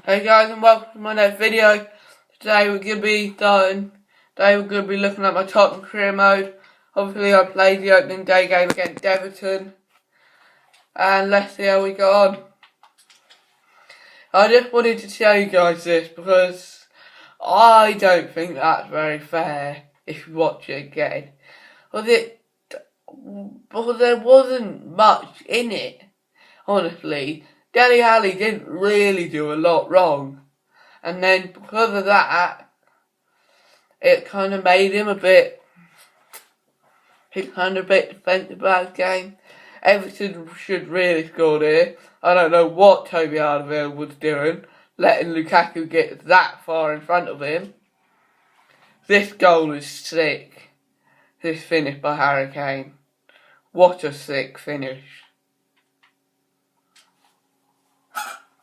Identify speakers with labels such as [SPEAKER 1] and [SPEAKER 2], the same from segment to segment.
[SPEAKER 1] Hey guys, and welcome to my next video. Today we're going to be looking at my Tottenham career mode. Obviously I played the opening day game against Everton, and let's see how we got on. I just wanted to show you guys this because I don't think that's very fair if you watch it again. Because there wasn't much in it, honestly. Dele Alli didn't really do a lot wrong. And then because of that, it kind of made him a bit defensive about his game. Everton should really score here. I don't know what Toby Alderweireld was doing, letting Lukaku get that far in front of him. This goal is sick. This finish by Harry Kane. What a sick finish.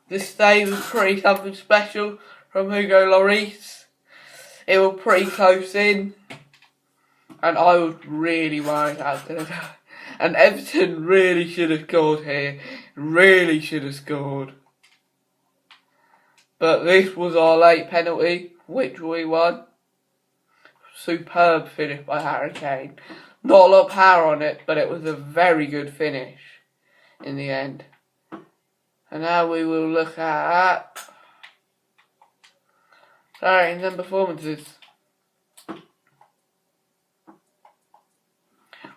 [SPEAKER 1] This save was pretty something special from Hugo Lloris. It was pretty close in, and I was really worried I was going to die. And Everton really should have scored here. Really should have scored. But this was our late penalty, which we won. Superb finish by Harry Kane. Not a lot of power on it, but it was a very good finish in the end. And now we will look at ratings and performances.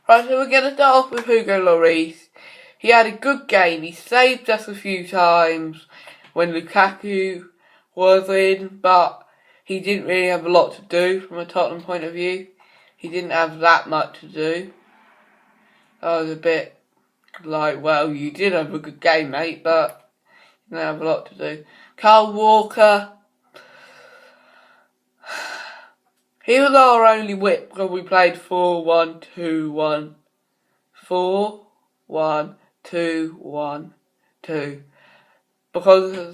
[SPEAKER 1] Right, so we're going to start off with Hugo Lloris. He had a good game. He saved us a few times when Lukaku was in, but he didn't really have a lot to do from a Tottenham point of view. He didn't have that much to do. I was a bit like, well, you did have a good game, mate, but you didn't have a lot to do. Kyle Walker, he was our only whip because we played 4-1-2-1. 4-1-2-1-2.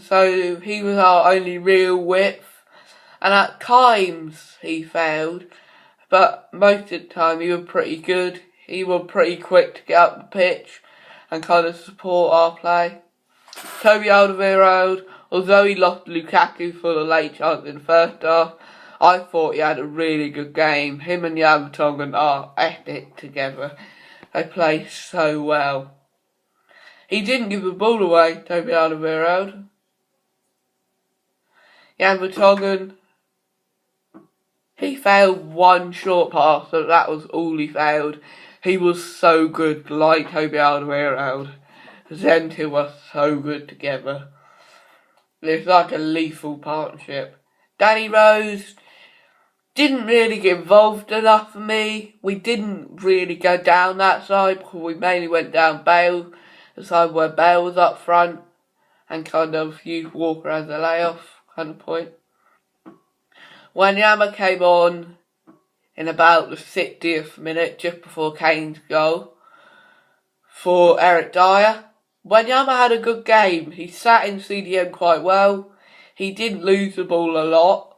[SPEAKER 1] So he was our only real width, and at times he failed, but most of the time he was pretty good. He was pretty quick to get up the pitch and kind of support our play. Toby Alderweireld, although he lost Lukaku for the late chance in the first half, I thought he had a really good game. Him and Jan Vertonghen are epic together. They play so well. He didn't give the ball away, Toby Alderweireld. Jan Vertonghen, he failed one short pass, so that was all he failed. He was so good, like Toby Alderweireld. Them two were so good together. It's like a lethal partnership. Danny Rose didn't really get involved enough for me. We didn't really go down that side because we mainly went down Bale, the side where Bale was up front, and kind of used Walker as a layoff kind of point. Wanyama came on in about the 60th minute, just before Kane's goal, for Eric Dyer. Wanyama had a good game. He sat in CDM quite well. He didn't lose the ball a lot,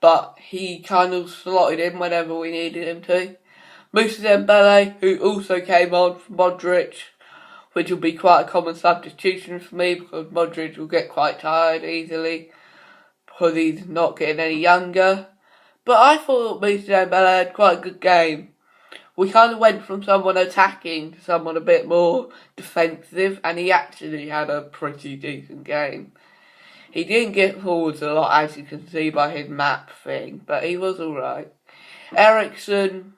[SPEAKER 1] but he kind of slotted in whenever we needed him to. Moussa Dembele, who also came on for Modric, which will be quite a common substitution for me because Modric will get quite tired easily because he's not getting any younger. But I thought Moussa Dembele had quite a good game. We kind of went from someone attacking to someone a bit more defensive, and he actually had a pretty decent game. He didn't get forwards a lot, as you can see by his map thing, but he was alright. Eriksen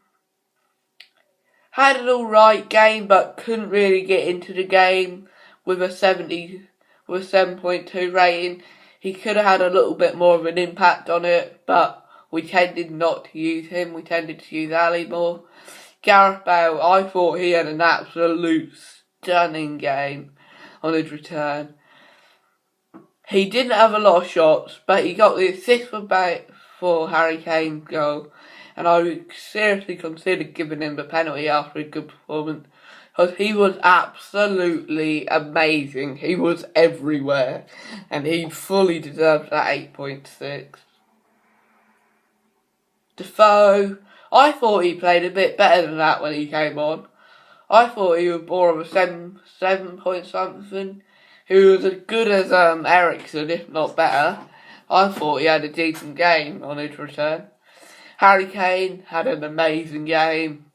[SPEAKER 1] had an alright game, but couldn't really get into the game with a 7.2 rating. He could have had a little bit more of an impact on it, but we tended not to use him. We tended to use Ali more. Gareth Bale, I thought he had an absolute stunning game on his return. He didn't have a lot of shots, but he got the assist for Harry Kane's goal, and I would seriously consider giving him the penalty after a good performance, because he was absolutely amazing. He was everywhere, and he fully deserved that 8.6. Defoe, I thought he played a bit better than that when he came on. I thought he was more of a 7 point something. who was as good as Ericsson, if not better. I thought he had a decent game on his return. Harry Kane had an amazing game.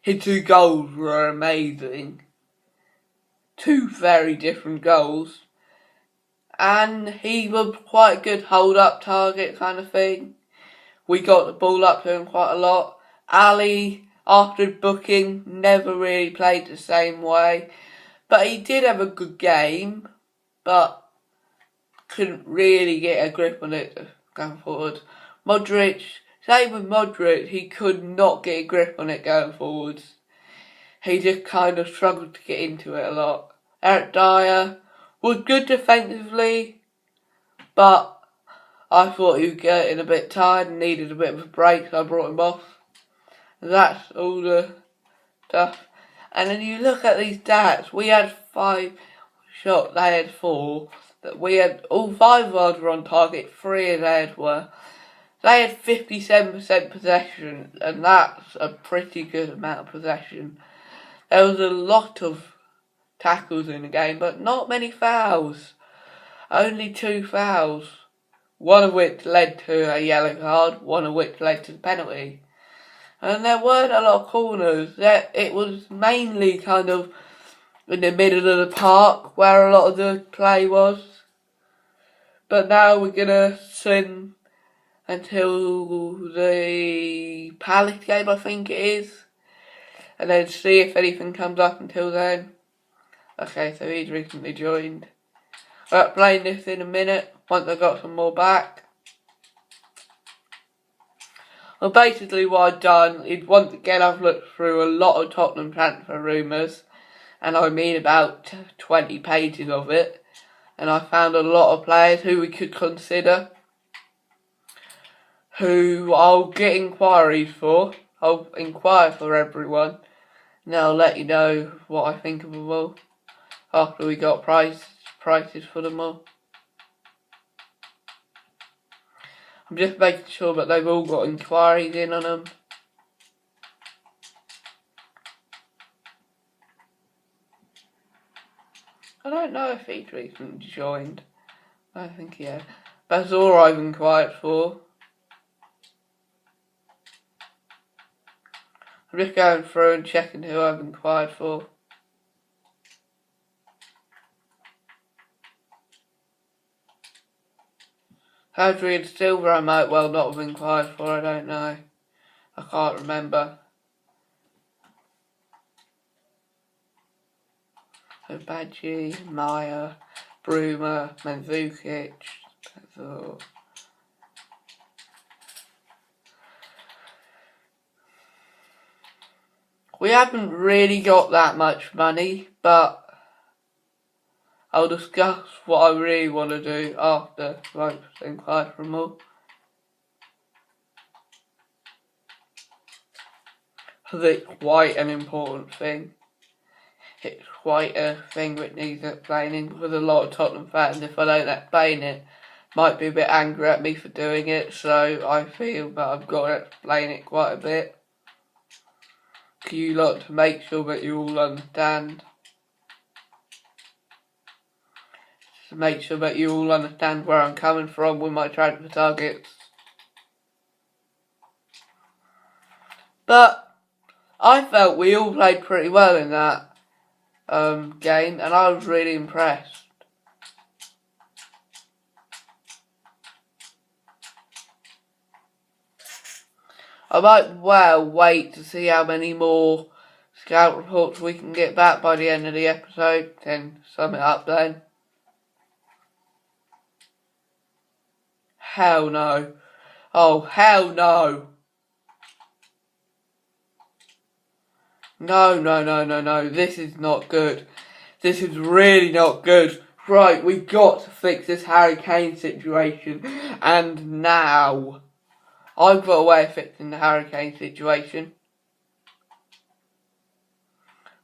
[SPEAKER 1] His 2 goals were amazing. 2 very different goals. And he was quite a good hold-up target kind of thing. We got the ball up to him quite a lot. Ali, after booking, never really played the same way. But he did have a good game, but couldn't really get a grip on it going forward. Modric, same with Modric, he could not get a grip on it going forwards. He just kind of struggled to get into it a lot. Eric Dyer was good defensively, but I thought he was getting a bit tired and needed a bit of a break, so I brought him off. That's all the stuff. And then you look at these stats, we had 5 shots, they had 4. That we had all 5 of ours were on target, 3 of theirs were. They had 57% possession, and that's a pretty good amount of possession. There was a lot of tackles in the game, but not many fouls. Only 2 fouls. One of which led to a yellow card, one of which led to the penalty. And there weren't a lot of corners. It was mainly kind of in the middle of the park where a lot of the play was. But now we're going to swim until the Palace game, I think it is. And then see if anything comes up until then. Okay, so he's recently joined. I'll explain this in a minute, once I've got some more back. Well, basically what I've done is once again I've looked through a lot of Tottenham transfer rumours, and I mean about 20 pages of it, and I found a lot of players who we could consider, who I'll get inquiries for. I'll inquire for everyone, and I'll let you know what I think of them all after we got prices for them all. I'm just making sure that they've all got inquiries in on them. I don't know if he's recently joined. I think he has. That's all I've inquired for. I'm just going through and checking who I've inquired for. Hadrian Silver I might well not have inquired for, I don't know. I can't remember. So Badgie, Maya, Bruma, Mandzukic. We haven't really got that much money, but I'll discuss what I really want to do after I've inquired from all. Because it's quite an important thing. It's quite a thing which needs explaining with a lot of Tottenham fans. If I don't explain it, might be a bit angry at me for doing it, so I feel that I've got to explain it quite a bit. For you lot to make sure that you all understand. To make sure that you all understand where I'm coming from with my transfer targets. But I felt we all played pretty well in that game, and I was really impressed. I might well wait to see how many more scout reports we can get back by the end of the episode, then sum it up then. Hell no. Oh, hell no. No. This is not good. This is really not good. Right, we've got to fix this Harry Kane situation. And now. I've got a way of fixing the Harry Kane situation.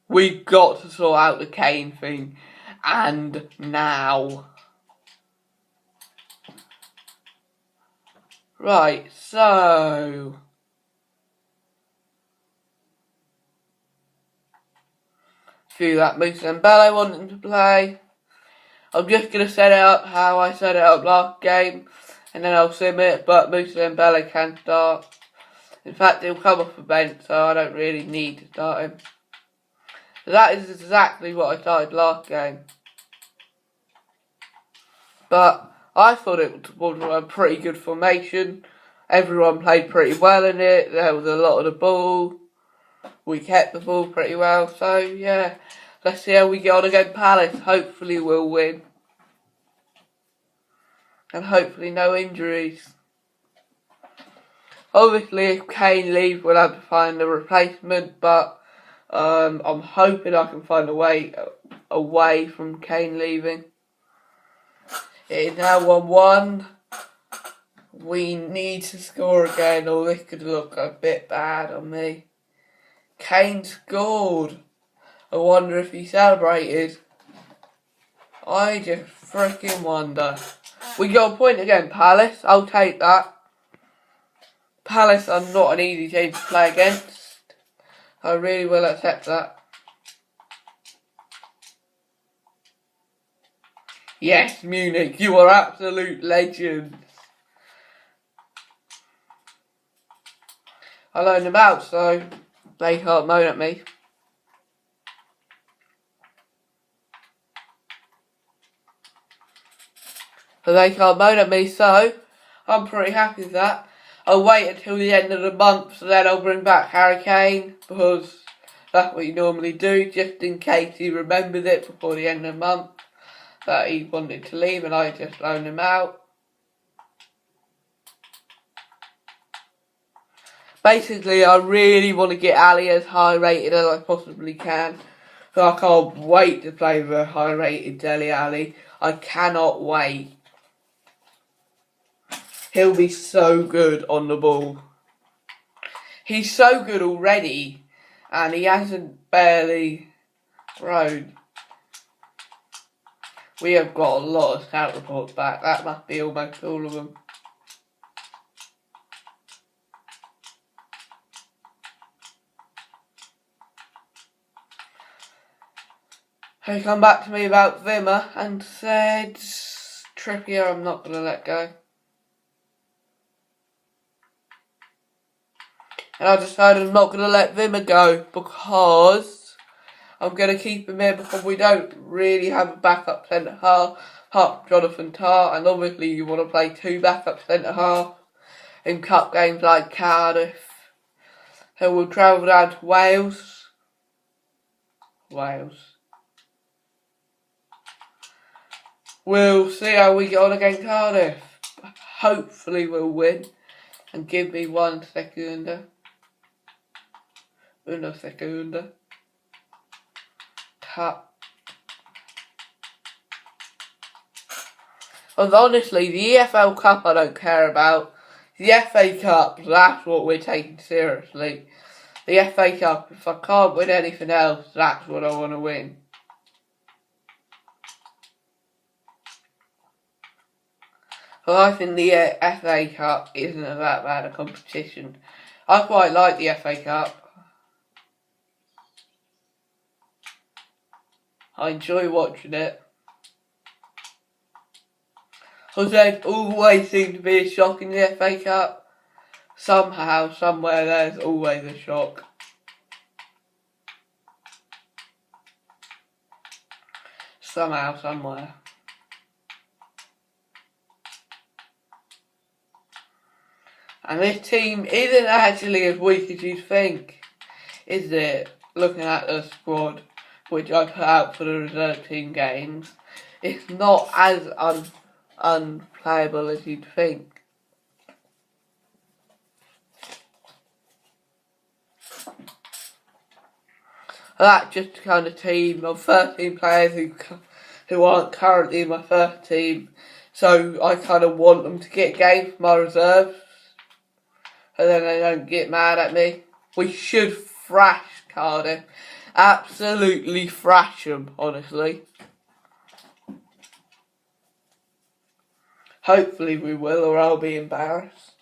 [SPEAKER 1] We've got to sort out the Kane thing. And now. Right, so. Few that Musa and Bello wanting to play. I'm just going to set it up how I set it up last game, and then I'll sim it, but Musa Dembele can start. In fact, he'll come off the bench, so I don't really need to start him. That is exactly what I started last game. But I thought it was a pretty good formation. Everyone played pretty well in it. There was a lot of the ball. We kept the ball pretty well. So, yeah. Let's see how we get on against Palace. Hopefully we'll win. And hopefully no injuries. Obviously, if Kane leaves, we'll have to find a replacement. But I'm hoping I can find a way away from Kane leaving. It is now 1-1. We need to score again, or this could look a bit bad on me. Kane scored. I wonder if he celebrated. I just freaking wonder. We got a point again, Palace. I'll take that. Palace are not an easy team to play against. I really will accept that. Yes, Munich, you are absolute legends. I loaned them out, so they can't moan at me. So I'm pretty happy with that. I'll wait until the end of the month, so then I'll bring back Harry Kane, because that's what you normally do, just in case he remembers it before the end of the month, that he wanted to leave and I just loaned him out. Basically, I really want to get Ali as high rated as I possibly can. So I can't wait to play the high rated Dele Alli. I cannot wait. He'll be so good on the ball. He's so good already, and he hasn't barely grown. We have got a lot of scout reports back. That must be almost all of them. He come back to me about Vimmer and said, Trippier, I'm not going to let go. And I decided I'm not going to let Vimmer go because I'm going to keep him here because we don't really have a backup centre half, Jonathan Tah, and obviously you want to play two backup centre half in cup games like Cardiff. So we'll travel down to Wales. We'll see how we get on against Cardiff. Hopefully we'll win. And give me 1 second. Una secunda. Tap. And honestly, the EFL Cup I don't care about. The FA Cup, that's what we're taking seriously. The FA Cup, if I can't win anything else, that's what I want to win. Well, I think the FA Cup isn't that bad a competition. I quite like the FA Cup. I enjoy watching it. Because there always seems to be a shock in the FA Cup. Somehow, somewhere, there's always a shock. Somehow, somewhere. And this team isn't actually as weak as you think, is it? Looking at the squad, which I put out for the reserve team games, it's not as unplayable as you'd think. That's just the kind of team of 13 players who aren't currently in my first team, so I kind of want them to get games for my reserves, and then they don't get mad at me. We should thrash Cardiff. Absolutely thrash them, honestly. Hopefully we will, or I'll be embarrassed.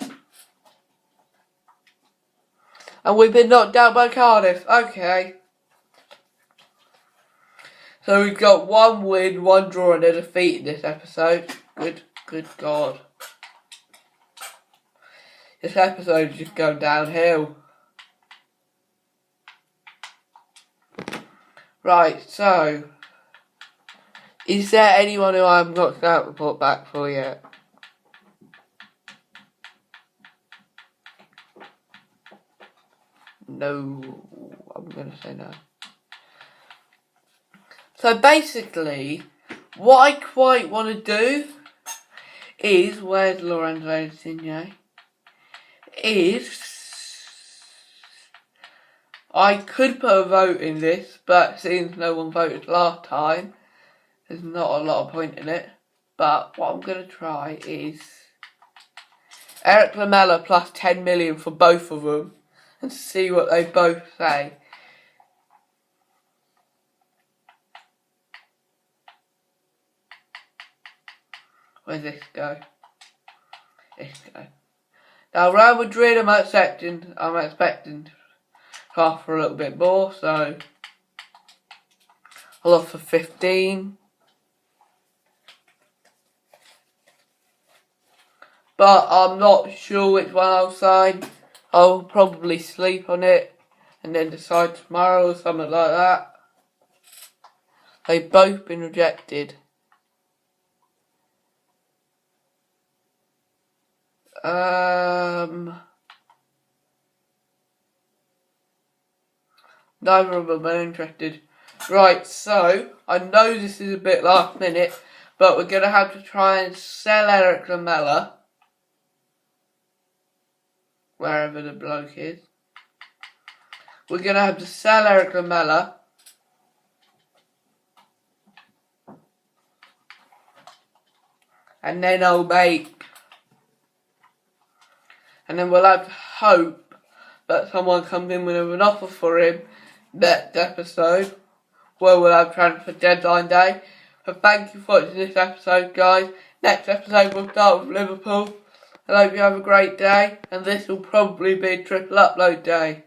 [SPEAKER 1] And we've been knocked out by Cardiff. Okay. So we've got 1 win, 1 draw and a defeat in this episode. Good God. This episode is just going downhill. Right, so is there anyone who I haven't got scout report back for yet? No, I'm going to say no. So basically, what I quite want to do is, where's Lorenzo Insigne? I could put a vote in this, but since no one voted last time, there's not a lot of point in it. But what I'm going to try is Eric Lamela plus 10 million for both of them and see what they both say. Where's this go? This go. Now Real Madrid, I'm expecting to offer a little bit more, so I'll offer 15. But I'm not sure which one I'll sign. I'll probably sleep on it and then decide tomorrow or something like that. They've both been rejected. Neither of them are interested. Right, so I know this is a bit last minute, but we're going to have to try and sell Eric Lamela, wherever the bloke is. We're going to have to sell Eric Lamela. And then we'll have to hope that someone comes in with an offer for him next episode, where we'll have transfer deadline day. So thank you for watching this episode, guys. Next episode we'll start with Liverpool. I hope you have a great day, and this will probably be a triple upload day.